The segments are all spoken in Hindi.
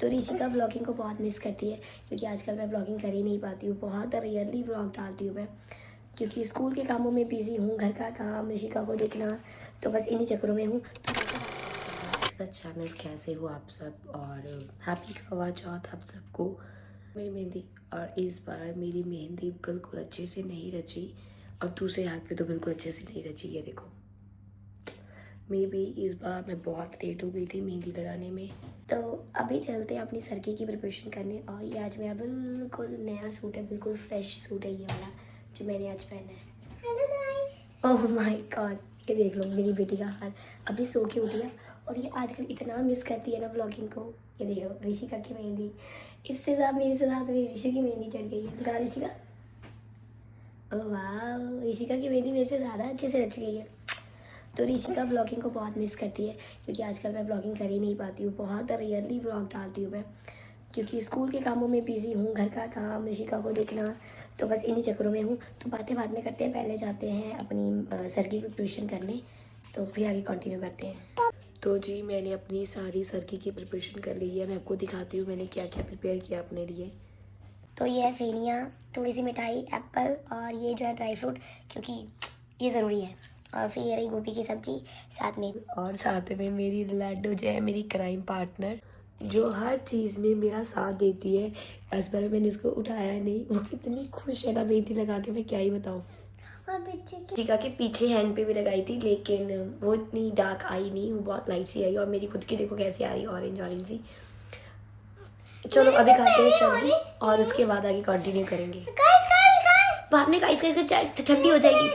तो ऋषिका ब्लॉगिंग को बहुत मिस करती है क्योंकि आजकल मैं ब्लॉगिंग कर ही नहीं पाती हूँ। बहुत रेयरली ब्लॉग डालती हूँ मैं क्योंकि स्कूल के कामों में बिज़ी हूँ, घर का काम, ऋषिका को देखना, तो बस इन्हीं चक्करों में हूँ। तो चैनल कैसे हो आप सब, और हैप्पी करवा चौथ आप सबको। मेरी मेहंदी, और इस बार मेरी मेहंदी बिल्कुल अच्छे से नहीं रची और दूसरे हाथ पे तो बिल्कुल अच्छे से नहीं रची। ये देखो, मे बी इस बार मैं बहुत लेट हो गई थी मेहंदी लगाने में। तो अभी चलते हैं अपनी सरकी की प्रिपरेशन करने। और ये आज मेरा बिल्कुल नया सूट है, बिल्कुल फ्रेश सूट है ये वाला जो मैंने आज पहना है। Hello guys, oh my God, ये देख लो मेरी बेटी का हाल, अभी सो के उठी है और ये आजकल इतना मिस करती है ना व्लॉगिंग को। ये देखो ऋषिका की मेहंदी, इससे साथ मेरे साथ मेरी ऋषि की मेहंदी चढ़ गई है। दिखा ऋषिका, ओह वाह, ऋषिका की मेहंदी मेरे से ज़्यादा अच्छे से रच गई है। तो ऋषिका ब्लॉगिंग को बहुत मिस करती है क्योंकि आजकल मैं ब्लॉगिंग कर ही नहीं पाती हूँ। बहुत रेयरली ब्लॉग डालती हूँ मैं क्योंकि स्कूल के कामों में बिज़ी हूँ, घर का काम, ऋषिका को देखना, तो बस इन्हीं चक्करों में हूँ। तो बातें बाद में करते हैं, पहले जाते हैं अपनी सर की प्रिपरेशन करने, तो फिर आगे कंटिन्यू करते हैं। तो जी मैंने अपनी सारी सरकी की प्रिपरेशन कर ली है। मैं आपको दिखाती हूँ मैंने क्या क्या प्रिपेयर किया अपने लिए। तो ये है फेनिया, थोड़ी सी मिठाई, एप्पल, और ये जो है ड्राई फ्रूट क्योंकि ये ज़रूरी है। और फिर ये रही गोभी की सब्जी साथ में, और साथ में मेरी लड्डू जो है मेरी क्राइम पार्टनर, जो हर चीज़ में मेरा साथ देती है। इस बार मैंने उसको उठाया नहीं, वो कितनी खुश है ना मेहंदी लगा के, मैं क्या ही बताऊँ। टीका के पीछे हैंड पे भी लगाई थी लेकिन वो इतनी डार्क आई नहीं, वो बहुत लाइट सी आई। और मेरी खुद की देखो कैसी आ रही है, ऑरेंज ऑरेंज सी। चलो अभी खाते हैं सब्जी और उसके बाद आगे कंटिन्यू करेंगे। बाद में गाइस ठंडी हो जाएगी।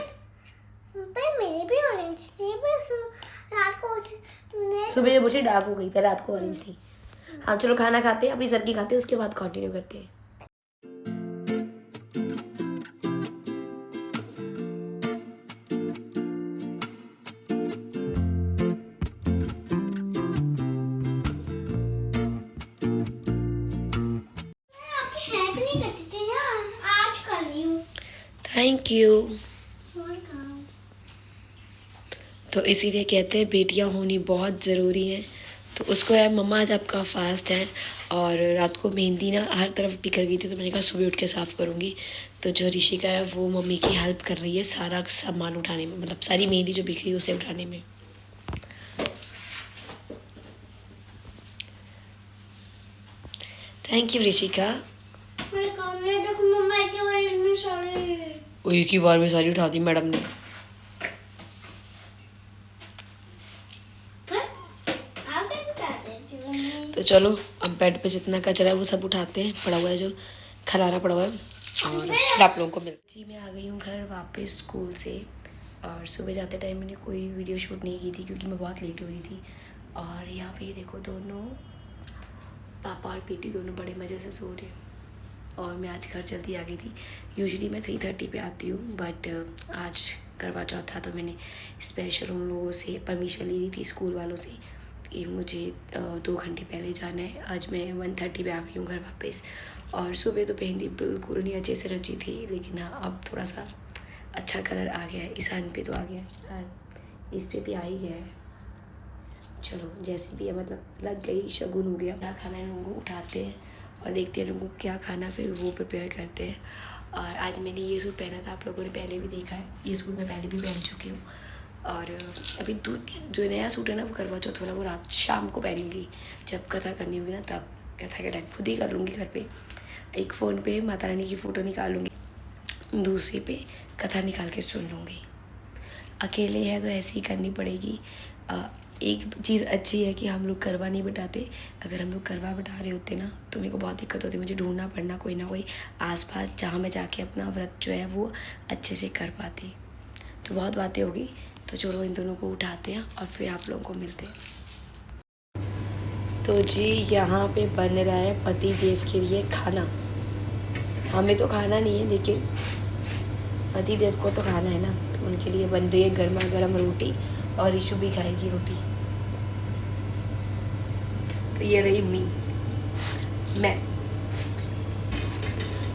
पर मेरे भी ऑरेंज थी, बस रात को सुबह जब उठी डार्क हो गई, फिर रात को ऑरेंज थी। हाँ चलो खाना खाते हैं, अपनी सब्जी खाते हैं, उसके बाद कंटिन्यू करते हैं। हेल्प नहीं करती थी ना, आज कर रही हूँ। Thank you. और काम तो इसीलिए कहते हैं बेटियां होनी बहुत ज़रूरी हैं। तो उसको है मम्मा आज आपका फास्ट है, और रात को मेहंदी ना हर तरफ बिखर गई थी, तो मैंने कहा सुबह उठ के साफ़ करूँगी। तो जो ऋषिका है वो मम्मी की हेल्प कर रही है सारा सामान उठाने में, मतलब सारी मेहंदी जो बिखरी उसे उठाने में। Thank you Rishika. मेरे काम में देखो मम्मा के बारे में सारे वो एक ही बार में सारी उठा दी मैडम ने। आप कैसे करते थे मम्मी? तो चलो अब बेड पे जितना कचरा है वो सब उठाते हैं, पड़ा हुआ है जो खलारा पड़ा हुआ है, और फिर आप लोगों को मिल। जी मैं आ गई हूँ घर वापस स्कूल से, और सुबह जाते टाइम मैंने कोई वीडियो शूट नहीं की थी क्योंकि मैं बहुत लेट हो रही थी। और यहाँ पे देखो दोनों पापा और बेटी दोनों बड़े मज़े से सो रहे हैं। और मैं आज घर जल्दी आ गई थी। यूजुअली मैं 3:30 पे आती हूँ, बट आज करवा चौथ था तो मैंने स्पेशल उन लोगों से परमिशन ली थी स्कूल वालों से कि मुझे 2 घंटे पहले जाना है। आज मैं 1:30 पे आ गई हूँ घर वापस। और सुबह तो मेहंदी बिल्कुल नहीं अच्छे से रची थी, लेकिन हाँ अब थोड़ा सा अच्छा कलर आ गया है। इस हैंड पे तो आ गया है, इस पे भी आ ही गया है। चलो जैसे भी है, मतलब लग गई, शगुन हो गया। क्या खाना है इन लोगों को उठाते हैं और देखते हैं लोगों को क्या खाना, फिर वो प्रिपेयर करते हैं। और आज मैंने ये सूट पहना था, आप लोगों ने पहले भी देखा है, ये सूट मैं पहले भी पहन चुकी हूँ। और अभी जो नया सूट है ना वो करवा चौथ वाला, वो रात शाम को पहनूंगी, जब कथा करनी होगी ना तब। कथा के टाइम खुद ही कर लूँगी घर पे। एक फ़ोन पे माता रानी की फ़ोटो निकालूंगी, दूसरे पे कथा निकाल के सुन लूँगी। अकेले है तो ऐसे ही करनी पड़ेगी। एक चीज़ अच्छी है कि हम लोग करवा नहीं बिठाते। अगर हम लोग करवा बिठा रहे होते ना तो मेरे को बहुत दिक्कत होती, मुझे ढूंढना पड़ना कोई ना कोई आसपास जहाँ मैं जाके अपना व्रत जो है वो अच्छे से कर पाती। तो बहुत बातें होगी, तो चलो इन दोनों को उठाते हैं और फिर आप लोगों को मिलते हैं। तो जी यहाँ पे बन रहा है पति देव के लिए खाना। हमें तो खाना नहीं है लेकिन पति देव को तो खाना है ना, तो उनके लिए बन रही है गर्मा गर्म रोटी, और ईशु भी खाएगी रोटी। तो ये रही मैं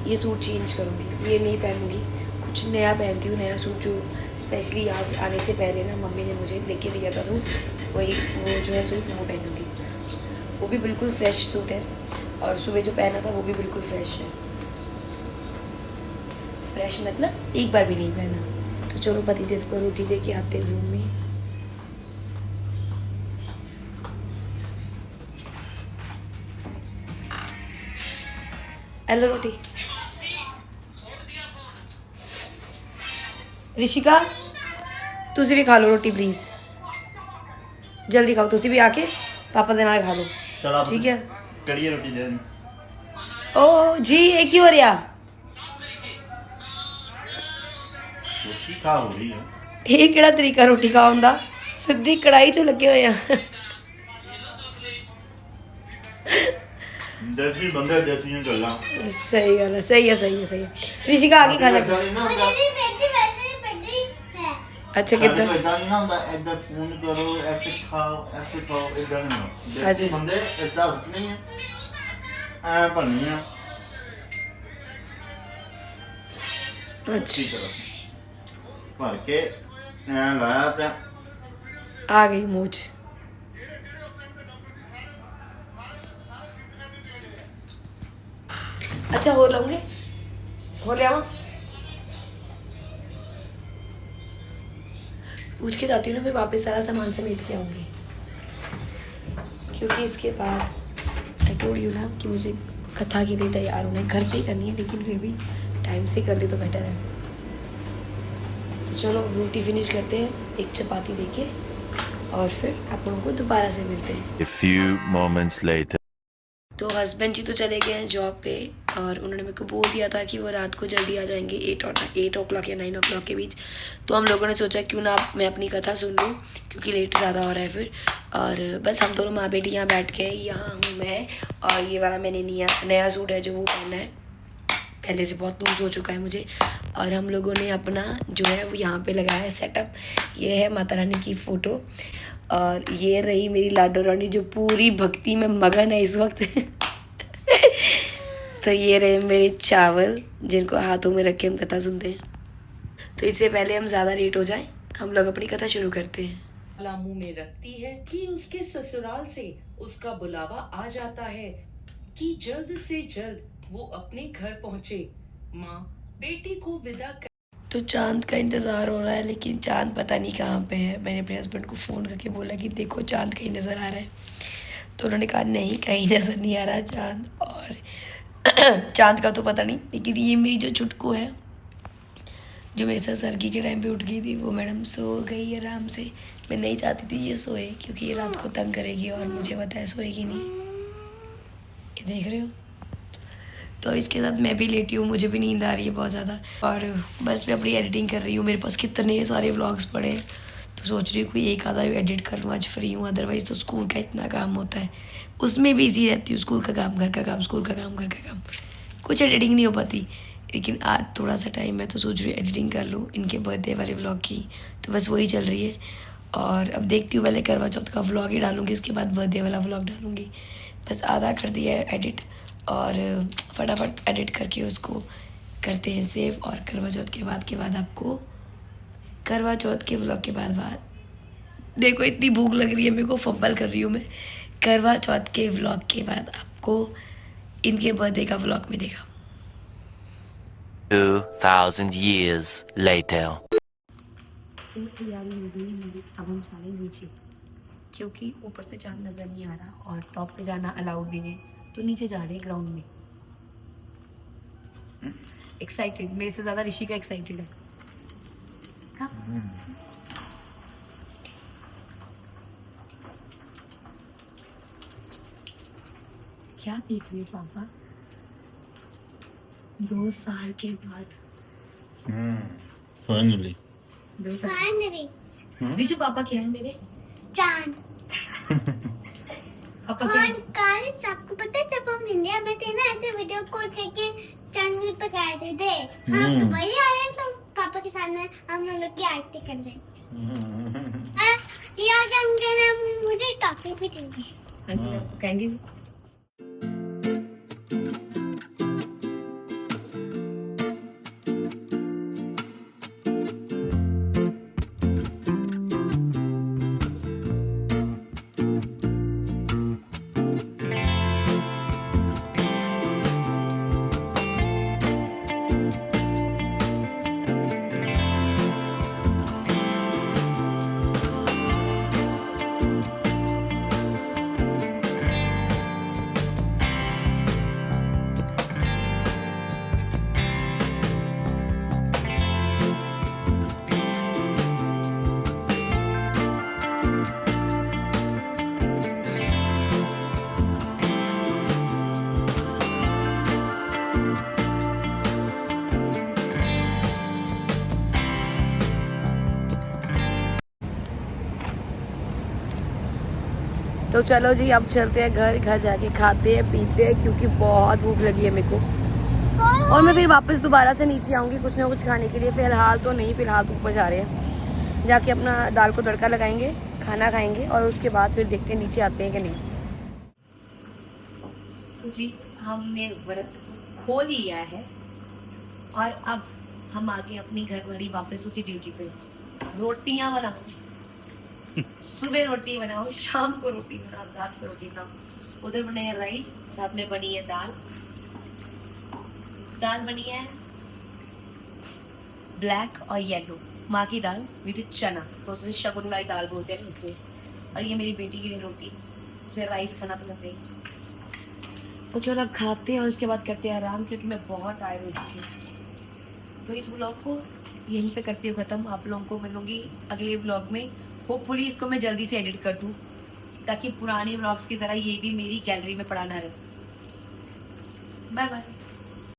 ये सूट चेंज करूँगी, ये नहीं पहनूँगी, कुछ नया पहनती हूँ। नया सूट जो स्पेशली आज आने से पहले ना मम्मी ने मुझे लेके दिया था सूट, वही वो जो है सूट वो पहनूँगी। वो भी बिल्कुल फ्रेश सूट है, और सुबह जो पहना था वो भी बिल्कुल फ्रेश है। फ्रेश मतलब एक बार भी नहीं पहना। तो चलो पतिदेव को रोटी दे के आते हैं रूम में। हेलो रोटी। ऋषिका तुसी भी खा लो रोटी प्लीज़, जल्दी खाओ, तुसी भी आके पापा दे नाल खा लो। चल ठीक है। कड़िया रोटी दे दी। ओ जी ये की हो रहा? रोटी खा हो रही है। ये केड़ा तरीका रोटी खाने का? सीधी कढ़ाई चो लगे हुए हैं। देसी बंदे देसी गल्ला। सही गल है, सही है, सही है, सही है। ऋषिका आगे खाना। मेरी बेटी वैसे ही बड़ी है। अच्छा कितना? इतना नहीं ना होता, इधर स्पून करो, ऐसे खाओ, इधर नहीं हो। देसी अच्छा। बंदे इतना नहीं है, ऐ बननी है। अच्छा भर के ऐ लाया ते आ गई मूछ। अच्छा हो लाऊंगे, हो ले आवा। पूछ के जाती हूँ ना, फिर वापस सारा सामान समेट के आऊंगी, क्योंकि इसके बाद आई टोल्ड यू ना कि मुझे कथा के लिए तैयार होना है। घर पे ही करनी है, लेकिन फिर भी टाइम से कर ले तो बेटर है। तो चलो रोटी फिनिश करते हैं, एक चपाती देके, और फिर आप लोगों को दोबारा से मिलते हैं। A few moments later. तो हस्बैंड जी तो चले गए हैं जॉब पे, और उन्होंने मेरे को बोल दिया था कि वो रात को जल्दी आ जाएंगे 8 o'clock या 9 o'clock के बीच। तो हम लोगों ने सोचा क्यों ना मैं अपनी कथा सुन लूँ, क्योंकि लेट ज़्यादा हो रहा है फिर। और बस हम दोनों माँ बेटी यहाँ बैठ के, यहाँ हूँ मैं, और ये वाला मैंने नया सूट है जो वो पहना है, पहले से बहुत लूज हो चुका है मुझे। और हम लोगों ने अपना जो है वो यहाँ पे लगाया है सेटअप। ये है माता रानी की फ़ोटो, और ये रही मेरी लाडो रानी जो पूरी भक्ति में मगन है इस वक्त। तो ये रहे मेरे चावल जिनको हाथों में रख के हम कथा सुनते हैं। तो इससे पहले हम ज़्यादा लेट हो जाएं, हम लोग अपनी कथा शुरू करते हैं। माला मुंह में रखती है कि उसके ससुराल से उसका बुलावा आ जाता है कि जल्द से जल्द वो अपने घर पहुंचे। माँ बेटी को विदा कर। तो चांद का इंतज़ार हो रहा है, लेकिन चांद पता नहीं कहाँ पे है। मैंने अपने हस्बैंड को फ़ोन करके बोला कि देखो चांद कहीं नज़र आ रहा है, तो उन्होंने कहा नहीं कहीं नज़र नहीं आ रहा चांद। और चांद का तो पता नहीं, लेकिन ये मेरी जो छुटकू है जो मेरे साथ सर्गी के टाइम पे उठ गई थी, वो मैडम सो गई आराम से। मैं नहीं चाहती थी ये सोए, क्योंकि ये रात को तंग करेगी और मुझे पता है सोएगी नहीं। ये देख रहे हो? तो इसके साथ मैं भी लेटी हूँ, मुझे भी नींद आ रही है बहुत ज़्यादा। और बस मैं अपनी एडिटिंग कर रही हूँ। मेरे पास कितने सारे व्लॉग्स पड़े हैं, तो सोच रही हूँ कोई एक आधा एडिट कर लूँ। आज फ्री हूँ, अदरवाइज़ तो स्कूल का इतना काम होता है, उसमें बिजी रहती हूँ। स्कूल का काम, घर का काम, स्कूल का काम, घर का काम, कुछ एडिटिंग नहीं हो पाती। लेकिन आज थोड़ा सा टाइम है, तो सोच रही हूँ एडिटिंग कर लूँ इनके बर्थडे वाले व्लॉग की। तो बस वही चल रही है। और अब देखती हूँ, पहले करवा चौथ का व्लॉग ही डालूँगी, उसके बाद बर्थडे वाला व्लॉग डालूँगी। बस आधा कर दिया है एडिट, और फटाफट एडिट करके उसको करते हैं सेव। और करवा चौथ के बाद आपको, करवा चौथ के व्लॉग के बाद देखो इतनी भूख लग रही है मेरे को, फंबल कर रही हूँ मैं। करवा चौथ के व्लॉग के बाद आपको इनके बर्थडे का व्लॉग मिलेगा। 2000 years later. तैयारी हो गई मेरी, अब हम चलेंगे नीचे, क्योंकि ऊपर से चांद नज़र नहीं आ रहा और टॉप पे जाना अलाउड भी नहीं, तो नीचे जा रहे हैं ग्राउंड में। एक्साइटेड, मेरे से ज़्यादा ऋषि का एक्साइटेड है। क्या देख रहे हो पापा? 2 साल के बाद। फाइनली 2 साल। फाइनली ऋषि पापा क्या है मेरे? चांद। पापा क्या और है? गाइस आपको पता है जब हम इंडिया में थे ना, ऐसे वीडियो कॉल करके चांद तक आए थे। हम दुबई आए तो पापा के साथ में हम लोग की आरती कर रहे हैं। यहाँ के अंकल ने मुझे टॉफी भी दी। कैंडी। तो चलो जी अब चलते हैं घर जाके खाते हैं पीते हैं, क्योंकि बहुत भूख लगी है मेरे को। और मैं फिर वापस दोबारा से नीचे आऊँगी कुछ ना कुछ खाने के लिए। फिलहाल तो नहीं, फिलहाल तो ऊपर जा रहे हैं, जाके अपना दाल को तड़का लगाएंगे, खाना खाएंगे और उसके बाद फिर देखते हैं नीचे आते हैं कि नहीं। तो जी हमने व्रत खोल लिया है और अब हम आगे अपनी घर वाली वापस उसी ड्यूटी पे। रोटियां बनाओ, सुबह रोटी बनाओ, शाम को रोटी बनाओ, रात को रोटी बनाओ। उधर बने है राइस, साथ में बनी है दाल बनी है ब्लैक और येलो माँ की दाल विद चना, तो उसे शगुन वाली दाल बोलते हैं उसको। और ये मेरी बेटी के लिए रोटी, उसे राइस खाना पसंद है। तो चलो अब खाते हैं और उसके बाद करते हैं आराम, क्योंकि मैं बहुत टायर्ड हो चुकी हूँ। तो इस ब्लॉग को यहीं पे करती हूँ ख़त्म। आप लोगों को मिलूंगी अगले ब्लॉग में। होपफुली इसको मैं जल्दी से एडिट कर दूँ, ताकि पुराने ब्लॉग्स की तरह ये भी मेरी गैलरी में पड़ा ना रहे। Bye bye.